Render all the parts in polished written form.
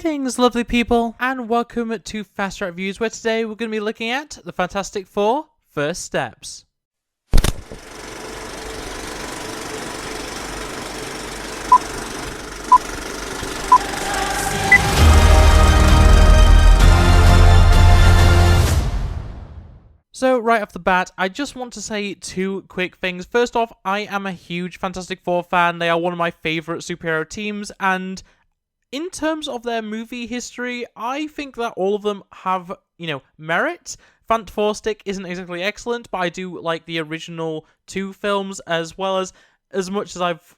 Greetings, lovely people, and welcome to Fast Track Reviews, where today we're going to be looking at the Fantastic Four First Steps. So, right off the bat, I just want to say two quick things. First off, I am a huge Fantastic Four fan. They are one of my favourite superhero teams, and in terms of their movie history, I think that all of them have, merit. Fant4stic isn't exactly excellent, but I do like the original two films, as well as much as I've,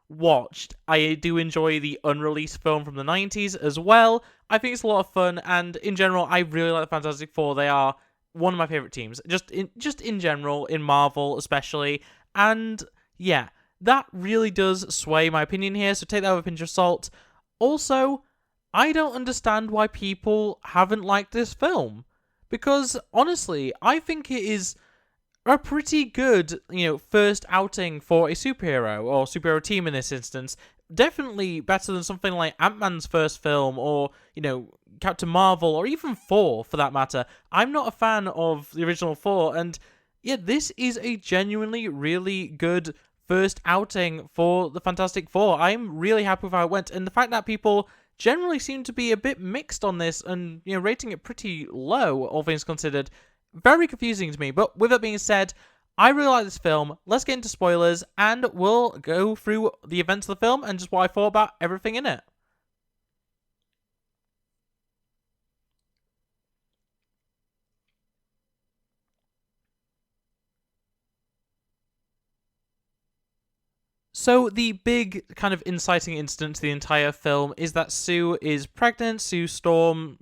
watched. I do enjoy the unreleased film from the 90s as well. I think it's a lot of fun, and in general, I really like the Fantastic Four. They are one of my favorite teams, just in general, in Marvel especially, and yeah, that really does sway my opinion here, so take that with a pinch of salt. Also, I don't understand why people haven't liked this film, because honestly, I think it is a pretty good, first outing for a superhero, or superhero team in this instance. Definitely better than something like Ant-Man's first film, or, Captain Marvel, or even Thor, for that matter. I'm not a fan of the original Thor, and yeah, this is a genuinely really good first outing for the Fantastic Four. I'm really happy with how it went, and the fact that people generally seem to be a bit mixed on this, and, rating it pretty low, all things considered, very confusing to me. But with that being said, I really like this film. Let's get into spoilers, and we'll go through the events of the film and just what I thought about everything in it. So the big kind of inciting incident to the entire film is that Sue is pregnant. Susan Storm,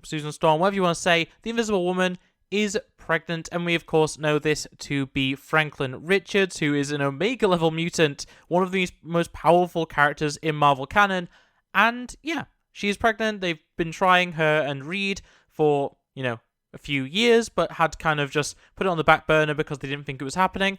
whatever you want to say, the Invisible Woman is pregnant, and we of course know this to be Franklin Richards, who is an Omega level mutant, one of the most powerful characters in Marvel canon. And yeah, she is pregnant. They've been trying her and Reed for, a few years, but had kind of just put it on the back burner because they didn't think it was happening.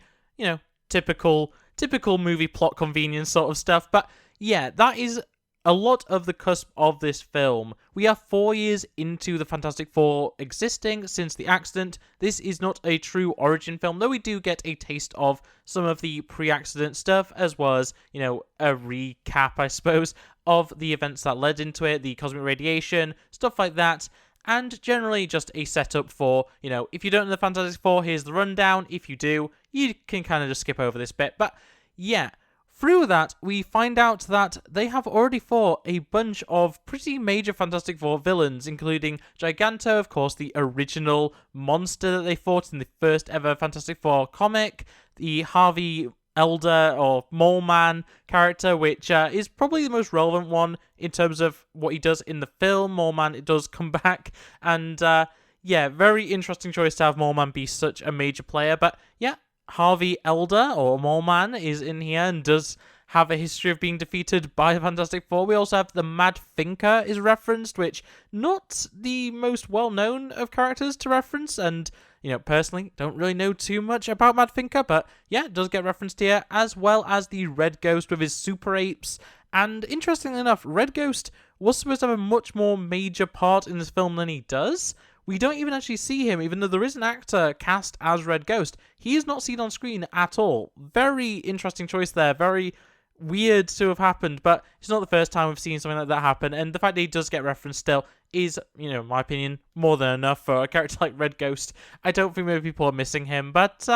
Typical movie plot convenience sort of stuff. But yeah, that is a lot of the cusp of this film. We are 4 years into the Fantastic Four existing since the accident. This is not a true origin film, though we do get a taste of some of the pre-accident stuff, as well as, a recap, I suppose, of the events that led into it, the cosmic radiation, stuff like that. And generally just a setup for, if you don't know the Fantastic Four, here's the rundown. If you do, you can kind of just skip over this bit. But yeah, through that, we find out that they have already fought a bunch of pretty major Fantastic Four villains, including Giganto, of course, the original monster that they fought in the first ever Fantastic Four comic, the Harvey Elder or Mole Man character, which is probably the most relevant one in terms of what he does in the film. Mole Man, it does come back, and yeah, very interesting choice to have Mole Man be such a major player. But yeah, Harvey Elder or Mole Man is in here and does have a history of being defeated by the Fantastic Four. We also have the Mad Thinker is referenced, which not the most well-known of characters to reference, and personally, don't really know too much about Mad Thinker, but yeah, it does get referenced here, as well as the Red Ghost with his super apes. And interestingly enough, Red Ghost was supposed to have a much more major part in this film than he does. We don't even actually see him, even though there is an actor cast as Red Ghost. He is not seen on screen at all. Very interesting choice there, very weird to have happened, but it's not the first time we've seen something like that happen, and the fact that he does get referenced still is, in my opinion, more than enough for a character like Red Ghost. I don't think maybe people are missing him, but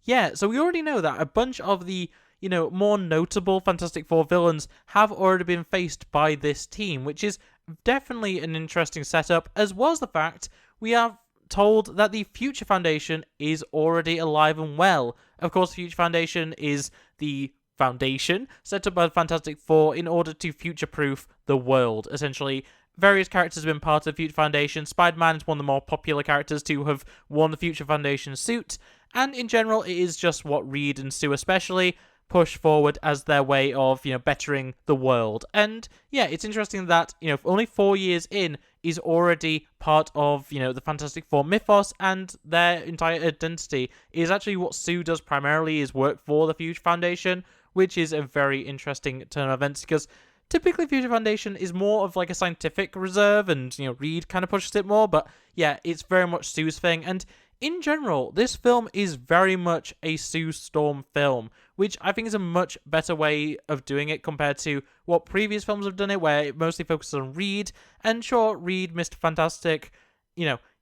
yeah, so we already know that a bunch of the, more notable Fantastic Four villains have already been faced by this team, which is definitely an interesting setup, as well as the fact we are told that the Future Foundation is already alive and well. Of course, the Future Foundation is the foundation set up by the Fantastic Four in order to future-proof the world. Essentially, various characters have been part of the Future Foundation. Spider-Man is one of the more popular characters to have worn the Future Foundation suit, and in general, it is just what Reed and Sue especially push forward as their way of, bettering the world. And yeah, it's interesting that, only 4 years in is already part of, the Fantastic Four mythos, and their entire identity is actually what Sue does primarily, is work for the Future Foundation, which is a very interesting turn of events, because typically Future Foundation is more of like a scientific reserve, and Reed kind of pushes it more, but yeah, it's very much Sue's thing. And in general, this film is very much a Sue Storm film, which I think is a much better way of doing it compared to what previous films have done it, where it mostly focuses on Reed. And sure, Reed, Mr. Fantastic,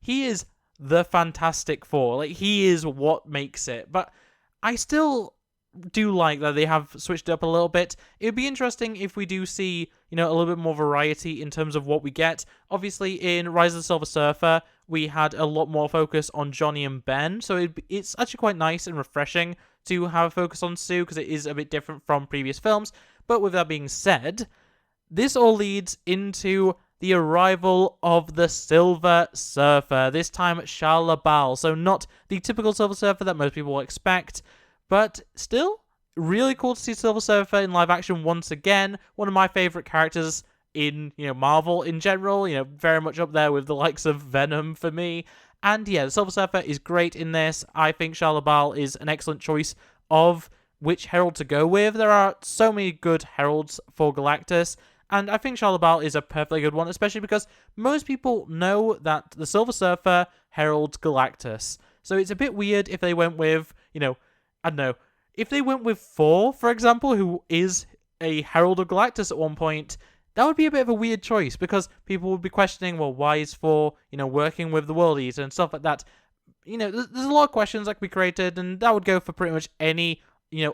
he is the Fantastic Four. Like, he is what makes it. But I still do like that they have switched it up a little bit. It would be interesting if we do see, a little bit more variety in terms of what we get. Obviously, in Rise of the Silver Surfer, we had a lot more focus on Johnny and Ben, so it's actually quite nice and refreshing to have a focus on Sue, because it is a bit different from previous films. But with that being said, this all leads into the arrival of the Silver Surfer, this time Shia LaBeouf. So not the typical Silver Surfer that most people expect, but still really cool to see Silver Surfer in live action once again. One of my favorite characters in Marvel in general, very much up there with the likes of Venom for me. And yeah, the Silver Surfer is great in this. I think Shia LaBeouf is an excellent choice of which herald to go with. There are so many good heralds for Galactus, and I think Shia LaBeouf is a perfectly good one, especially because most people know that the Silver Surfer heralds Galactus. So it's a bit weird if they went with, I don't know, if they went with Thor, for example, who is a herald of Galactus at one point. That would be a bit of a weird choice, because people would be questioning, well, why is Thor, working with the World Eater and stuff like that. There's a lot of questions that could be created, and that would go for pretty much any,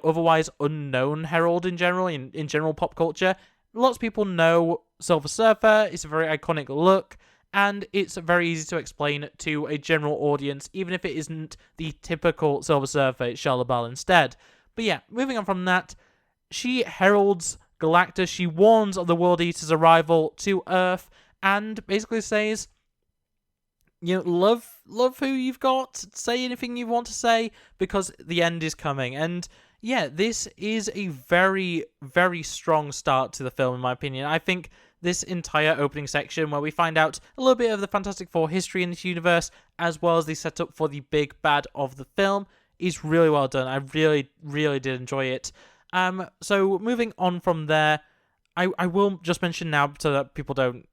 otherwise unknown herald in general, in general pop culture. Lots of people know Silver Surfer. It's a very iconic look, and it's very easy to explain to a general audience, even if it isn't the typical Silver Surfer. It's Shia LaBeouf instead. But yeah, moving on from that, she heralds Galactus. She warns of the World Eater's arrival to Earth, and basically says, love who you've got, say anything you want to say, because the end is coming. And yeah, this is a very, very strong start to the film, in my opinion. I think this entire opening section, where we find out a little bit of the Fantastic Four history in this universe, as well as the setup for the big bad of the film, is really well done. I really, really did enjoy it. So moving on from there, I will just mention now, so that people don't,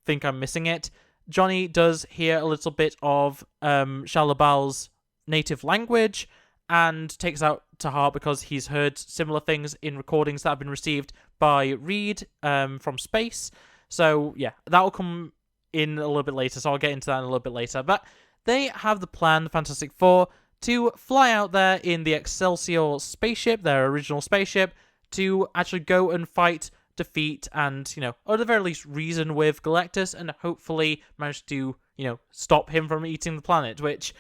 think I'm missing it. Johnny does hear a little bit of Shia LaBeouf's native language, and takes out to heart because he's heard similar things in recordings that have been received by Reed from space. So yeah, that will come in a little bit later, so I'll get into that in a little bit later. But they have the plan, the Fantastic Four, to fly out there in the Excelsior spaceship, their original spaceship, to actually go and fight, defeat, and, or at the very least reason with Galactus, and hopefully manage to, stop him from eating the planet, which,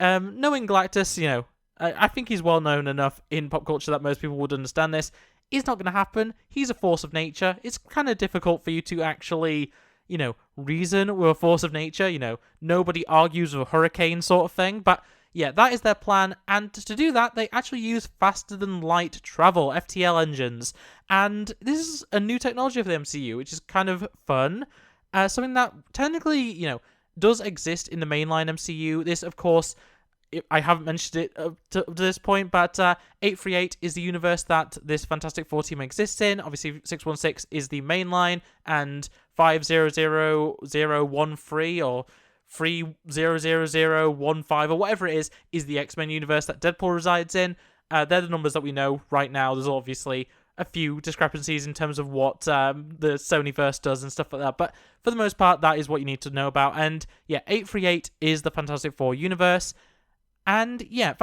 knowing Galactus, I think he's well known enough in pop culture that most people would understand this. It's not going to happen. He's a force of nature. It's kind of difficult for you to actually, reason with a force of nature. Nobody argues with a hurricane sort of thing, but yeah, that is their plan, and to do that, they actually use faster-than-light travel, FTL engines, and this is a new technology for the MCU, which is kind of fun, something that technically, does exist in the mainline MCU. This, of course, I haven't mentioned it to this point, but 838 is the universe that this Fantastic Four team exists in. Obviously, 616 is the mainline, and 500013, or 300015, or whatever it is the X-Men universe that Deadpool resides in. They're the numbers that we know right now. There's obviously a few discrepancies in terms of what the Sonyverse does and stuff like that, but for the most part, that is what you need to know about. And yeah, 838 is the Fantastic Four universe. And yeah,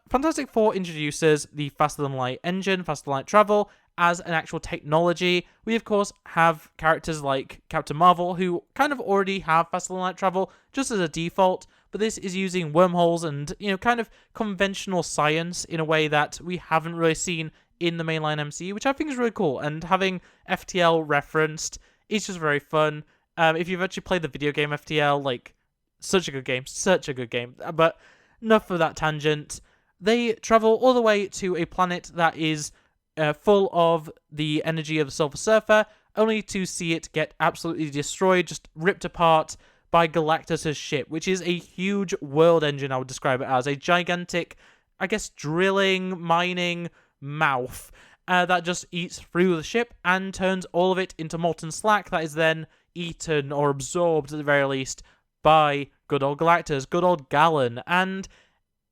Fantastic Four introduces the faster-than-light engine, faster-than-light travel, as an actual technology. We, of course, have characters like Captain Marvel, who kind of already have faster-than-light travel, just as a default, but this is using wormholes and, kind of conventional science in a way that we haven't really seen in the mainline MCU, which I think is really cool, and having FTL referenced is just very fun. If you've actually played the video game FTL, such a good game, but enough of that tangent. They travel all the way to a planet that is full of the energy of the Silver Surfer, only to see it get absolutely destroyed, just ripped apart by Galactus' ship, which is a huge world engine, I would describe it as. A gigantic, I guess, drilling, mining mouth. that just eats through the ship and turns all of it into molten slack that is then eaten or absorbed, at the very least, by good old Galactus, good old Galen. And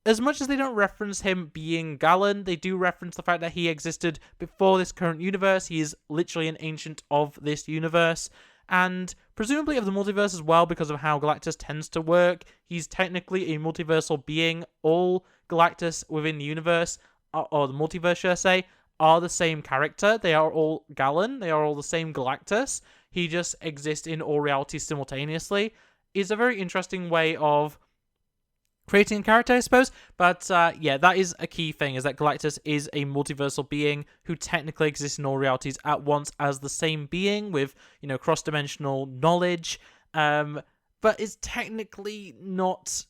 as much as they don't reference him being Galen, they do reference the fact that he existed before this current universe. He is literally an ancient of this universe, and presumably of the multiverse as well, because of how Galactus tends to work. He's technically a multiversal being. All Galactus within the universe, or the multiverse, should I say, are the same character. They are all Galen. They are all the same Galactus. He just exists in all realities simultaneously. It's a very interesting way of creating a character, I suppose. But yeah, that is a key thing, is that Galactus is a multiversal being who technically exists in all realities at once as the same being with, cross-dimensional knowledge. But it's technically not,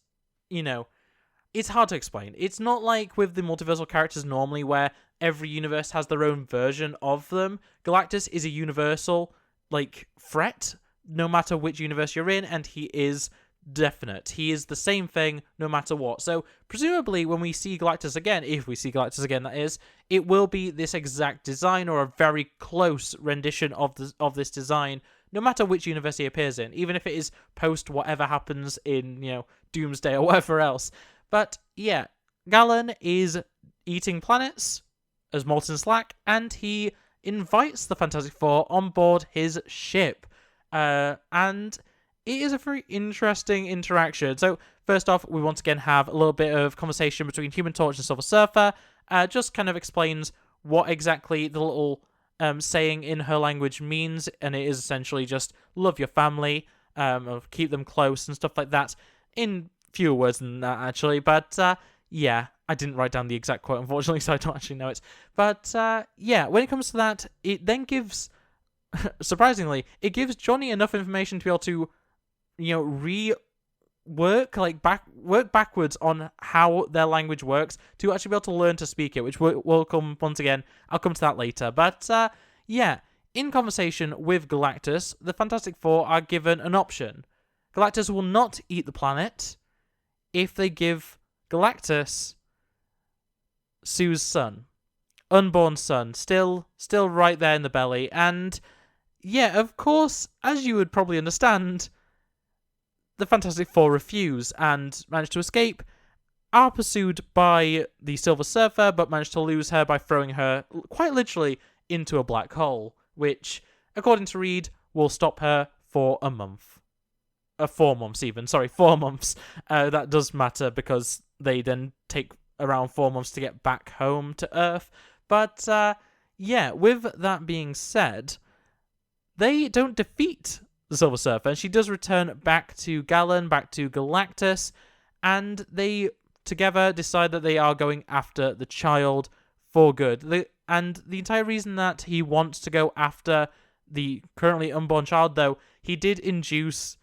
it's hard to explain. It's not like with the multiversal characters normally where every universe has their own version of them. Galactus is a universal, threat, no matter which universe you're in, and he is definite. He is the same thing no matter what. So presumably when we see Galactus again, if we see Galactus again, that is, it will be this exact design or a very close rendition of this design, no matter which universe he appears in, even if it is post whatever happens in, Doomsday or whatever else. But yeah, Galen is eating planets as molten slack, and he invites the Fantastic Four on board his ship. And it is a very interesting interaction. So, first off, we once again have a little bit of conversation between Human Torch and Silver Surfer. Just kind of explains what exactly the little saying in her language means, and it is essentially just love your family, keep them close and stuff like that, in fewer words than that, actually. But, yeah, I didn't write down the exact quote, unfortunately, so I don't actually know it. But, yeah, when it comes to that, it then gives, surprisingly, it gives Johnny enough information to be able to work backwards on how their language works to actually be able to learn to speak it, which will come once again. I'll come to that later. But, yeah, in conversation with Galactus, the Fantastic Four are given an option. Galactus will not eat the planet if they give Galactus Sue's son. Unborn son. Still right there in the belly. And, yeah, of course, as you would probably understand, the Fantastic Four refuse and manage to escape, are pursued by the Silver Surfer, but manage to lose her by throwing her, quite literally, into a black hole, which, according to Reed, will stop her for a month. 4 months even, sorry, 4 months. That does matter because they then take around 4 months to get back home to Earth. But, yeah, with that being said, they don't defeat the Silver Surfer, and she does return back to Galen, back to Galactus, and they together decide that they are going after the child for good. And the entire reason that he wants to go after the currently unborn child, though, he did induce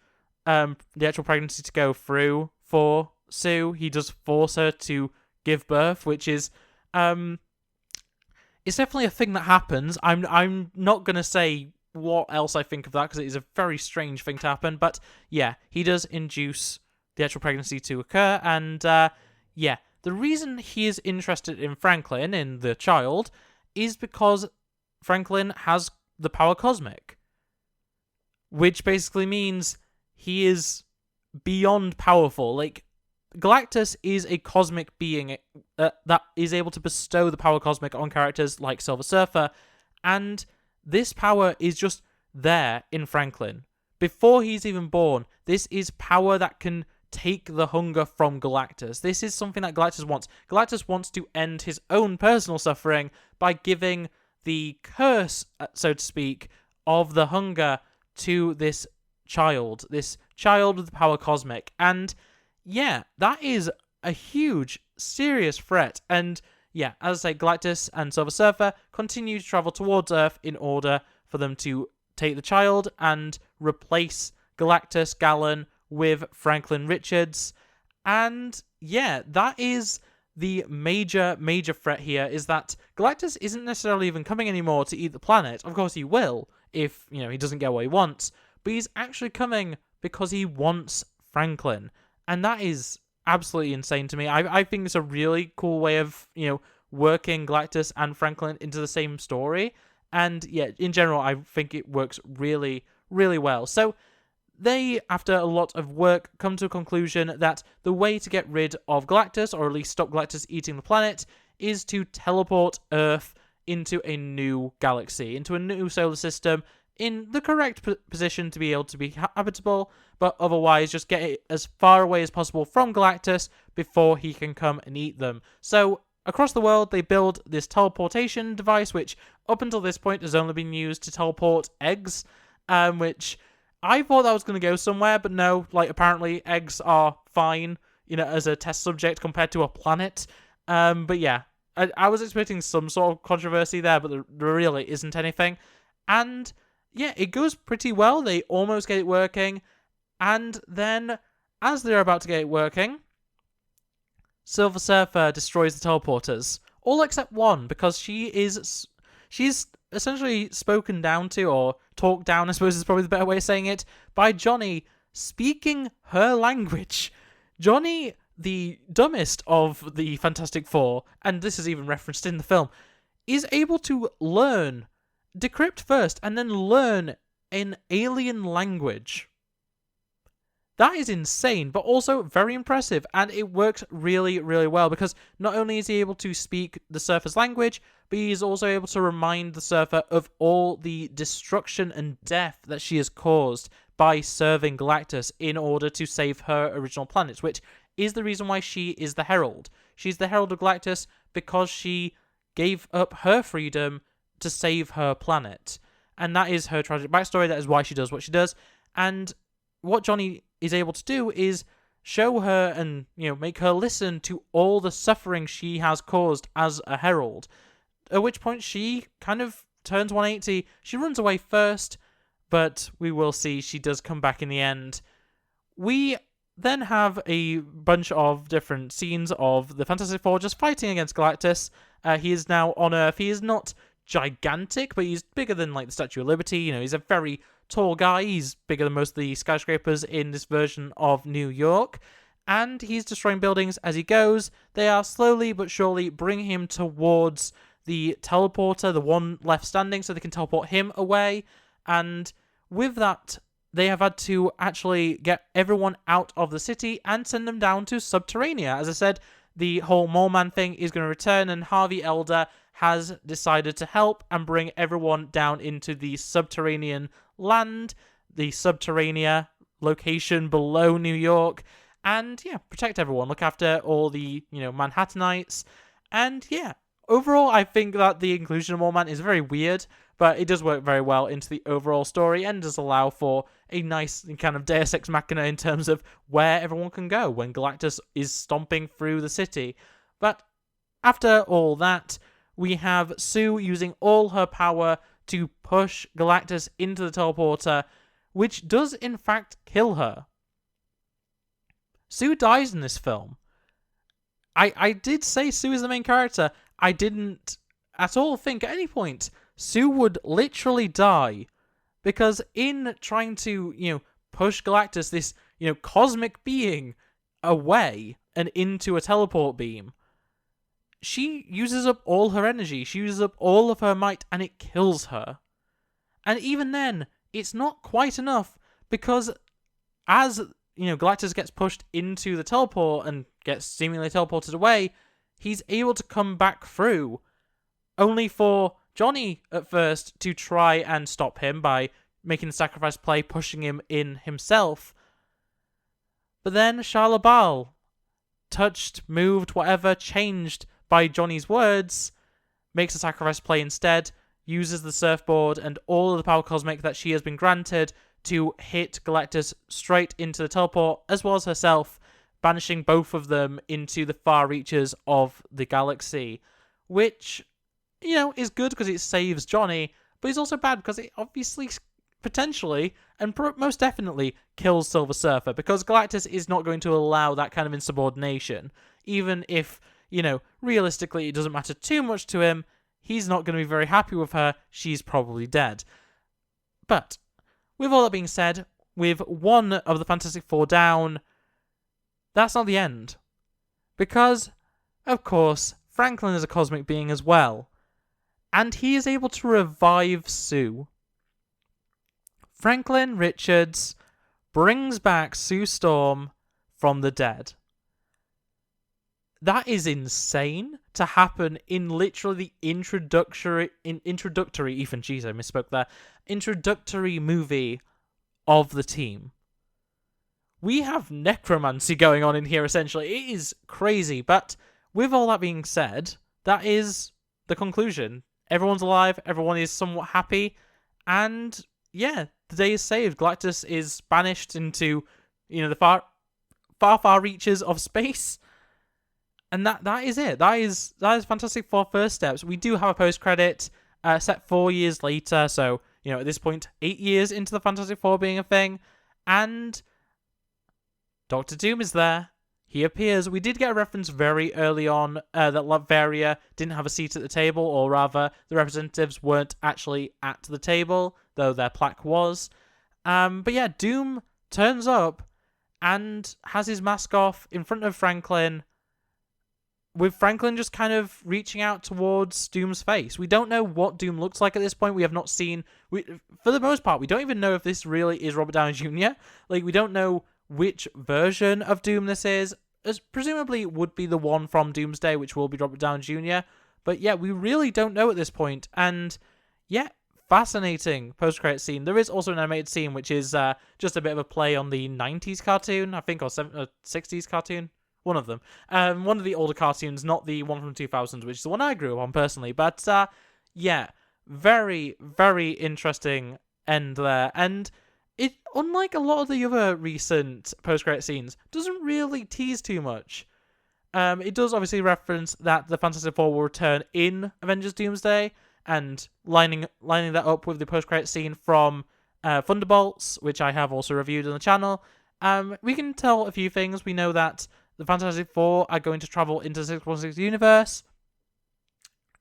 the actual pregnancy to go through for Sue. He does force her to give birth, which is it's definitely a thing that happens. I'm not gonna say what else I think of that, because it is a very strange thing to happen. But yeah, he does induce the actual pregnancy to occur, and yeah, the reason he is interested in Franklin, in the child, is because Franklin has the power cosmic, which basically means he is beyond powerful. Galactus is a cosmic being that is able to bestow the power cosmic on characters like Silver Surfer, and this power is just there in Franklin. Before he's even born, this is power that can take the hunger from Galactus. This is something that Galactus wants. Galactus wants to end his own personal suffering by giving the curse, so to speak, of the hunger to this child with the power cosmic. And yeah, that is a huge, serious threat. And yeah, as I say, Galactus and Silver Surfer continue to travel towards Earth in order for them to take the child and replace Galactus, Galen, with Franklin Richards. And yeah, that is the major threat here, is that Galactus isn't necessarily even coming anymore to eat the planet. Of course he will, if, he doesn't get what he wants. But he's actually coming because he wants Franklin. And that is absolutely insane to me. I think it's a really cool way of, working Galactus and Franklin into the same story. And yeah, in general, I think it works really, really well. So they, after a lot of work, come to a conclusion that the way to get rid of Galactus, or at least stop Galactus eating the planet, is to teleport Earth into a new galaxy, into a new solar system, in the correct position to be able to be habitable, but otherwise just get it as far away as possible from Galactus before he can come and eat them. So across the world, they build this teleportation device, which up until this point has only been used to teleport eggs, which I thought that was going to go somewhere, but no, like, apparently eggs are fine, as a test subject compared to a planet. But yeah, I was expecting some sort of controversy there, but there really isn't anything. And yeah, it goes pretty well. They almost get it working. And then, as they're about to get it working, Silver Surfer destroys the teleporters. All except one, because she's essentially spoken down to, or talked down, I suppose is probably the better way of saying it, by Johnny speaking her language. Johnny, the dumbest of the Fantastic Four, and this is even referenced in the film, is able to decrypt first, and then learn an alien language. That is insane, but also very impressive, and it works really, really well, because not only is he able to speak the Surfer's language, but he is also able to remind the Surfer of all the destruction and death that she has caused by serving Galactus in order to save her original planet, which is the reason why she is the Herald. She's the Herald of Galactus because she gave up her freedom to save her planet. And that is her tragic backstory. That is why she does what she does. And what Johnny is able to do is show her and, make her listen to all the suffering she has caused as a herald. At which point she kind of turns 180. She runs away first, but we will see she does come back in the end. We then have a bunch of different scenes of the Fantastic Four just fighting against Galactus. He is now on Earth. He is not gigantic, but he's bigger than, the Statue of Liberty. He's a very tall guy. He's bigger than most of the skyscrapers in this version of New York. And he's destroying buildings as he goes. They are slowly but surely bringing him towards the teleporter, the one left standing, so they can teleport him away. And with that, they have had to actually get everyone out of the city and send them down to Subterranea. As I said, the whole Mole Man thing is going to return, and Harvey Elder has decided to help and bring everyone down into the subterranean land, the Subterranea location below New York, and protect everyone, look after all the, Manhattanites. And overall, I think that the inclusion of Mole Man is very weird, but it does work very well into the overall story and does allow for a nice kind of Deus Ex Machina in terms of where everyone can go when Galactus is stomping through the city. But after all that, we have Sue using all her power to push Galactus into the teleporter, which does in fact kill her. Sue dies in this film. I did say Sue is the main character. I didn't at all think at any point Sue would literally die, because in trying to, push Galactus, this, cosmic being, away and into a teleport beam, she uses up all her energy, she uses up all of her might, and it kills her. And even then, it's not quite enough, because as, Galactus gets pushed into the teleport and gets seemingly teleported away, he's able to come back through, only for Johnny, at first, to try and stop him by making the sacrifice play, pushing him in himself. But then Shia LaBeouf, touched, moved, whatever, changed by Johnny's words, makes a sacrifice play instead, uses the surfboard and all of the power cosmic that she has been granted to hit Galactus straight into the teleport, as well as herself, banishing both of them into the far reaches of the galaxy, which, is good because it saves Johnny, but it's also bad because it obviously, potentially, and most definitely kills Silver Surfer, because Galactus is not going to allow that kind of insubordination. Even if, realistically it doesn't matter too much to him, he's not going to be very happy with her, she's probably dead. But, with all that being said, with one of the Fantastic Four down, that's not the end. Because, of course, Franklin is a cosmic being as well. And he is able to revive Sue. Franklin Richards brings back Sue Storm from the dead. That is insane to happen in literally the introductory movie of the team. We have necromancy going on in here, essentially. It is crazy, but with all that being said, that is the conclusion. Everyone's alive, everyone is somewhat happy, and yeah, the day is saved. Galactus is banished into, the far reaches of space. And that is it. That is Fantastic Four First Steps. We do have a post-credit set 4 years later, so, at this point, 8 years into the Fantastic Four being a thing, and Doctor Doom is there. He appears. We did get a reference very early on that Latveria didn't have a seat at the table, or rather, the representatives weren't actually at the table, though their plaque was. But yeah, Doom turns up and has his mask off in front of Franklin, with Franklin just kind of reaching out towards Doom's face. We don't know what Doom looks like at this point. We have not seen... for the most part, we don't even know if this really is Robert Downey Jr. We don't know which version of Doom this is. As presumably it would be the one from Doomsday, which will be Robert Downey Jr. But yeah, we really don't know at this point. And yeah, fascinating post-credit scene. There is also an animated scene, which is just a bit of a play on the 90s cartoon, I think, or 60s cartoon. One of them. One of the older cartoons, not the one from 2000s, which is the one I grew up on personally. But yeah, very, very interesting end there. And it, unlike a lot of the other recent post-credit scenes, doesn't really tease too much. It does obviously reference that the Fantastic Four will return in Avengers Doomsday, and lining that up with the post-credit scene from Thunderbolts, which I have also reviewed on the channel. We can tell a few things. We know that the Fantastic Four are going to travel into the 616 universe.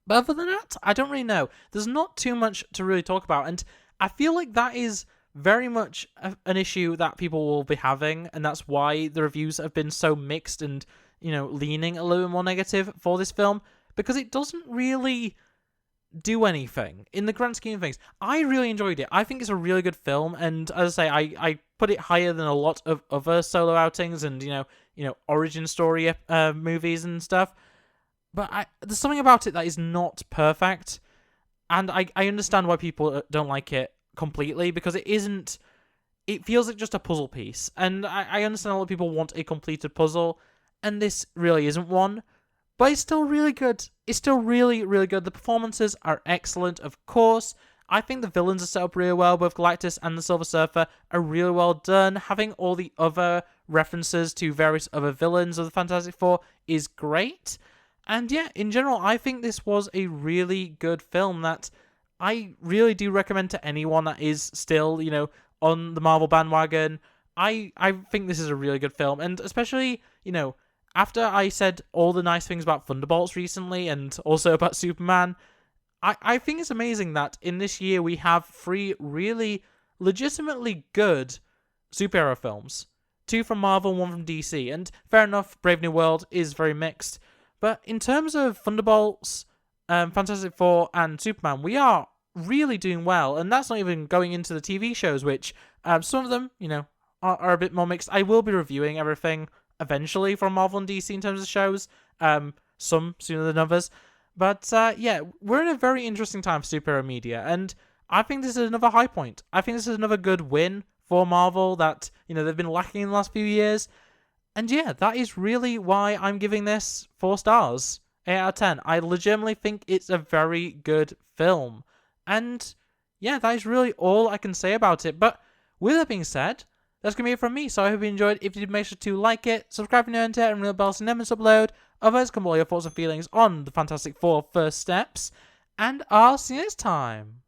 But other than that, I don't really know. There's not too much to really talk about, and I feel like that is very much an issue that people will be having, and that's why the reviews have been so mixed and, leaning a little more negative for this film, because it doesn't really do anything in the grand scheme of things. I really enjoyed it. I think it's a really good film, and as I say, I put it higher than a lot of other solo outings and origin story movies and stuff. But there's something about it that is not perfect, and I understand why people don't like it completely, because it isn't. It feels like just a puzzle piece, and I understand a lot of people want a completed puzzle, and this really isn't one. But it's still really good. It's still really, really good. The performances are excellent, of course. I think the villains are set up really well. Both Galactus and the Silver Surfer are really well done. Having all the other references to various other villains of the Fantastic Four is great. And yeah, in general, I think this was a really good film that I really do recommend to anyone that is still, on the Marvel bandwagon. I think this is a really good film. And especially, after I said all the nice things about Thunderbolts recently and also about Superman, I think it's amazing that in this year we have 3 really legitimately good superhero films. 2 from Marvel, 1 from DC. And fair enough, Brave New World is very mixed. But in terms of Thunderbolts, Fantastic Four, and Superman, we are really doing well. And that's not even going into the TV shows, which some of them, are a bit more mixed. I will be reviewing everything eventually from Marvel and DC in terms of shows, some sooner than others. But yeah, we're in a very interesting time for superhero media, and I think this is another high point. I think this is another good win for Marvel that, they've been lacking in the last few years. And yeah, that is really why I'm giving this 4 stars, 8 out of 10. I legitimately think it's a very good film. And yeah, that is really all I can say about it. But with that being said, that's going to be it from me. So I hope you enjoyed. If you did, make sure to like it, subscribe if you're new into it, and ring the bell so you never miss upload. Otherwise, come all your thoughts and feelings on the Fantastic Four First Steps. And I'll see you next time.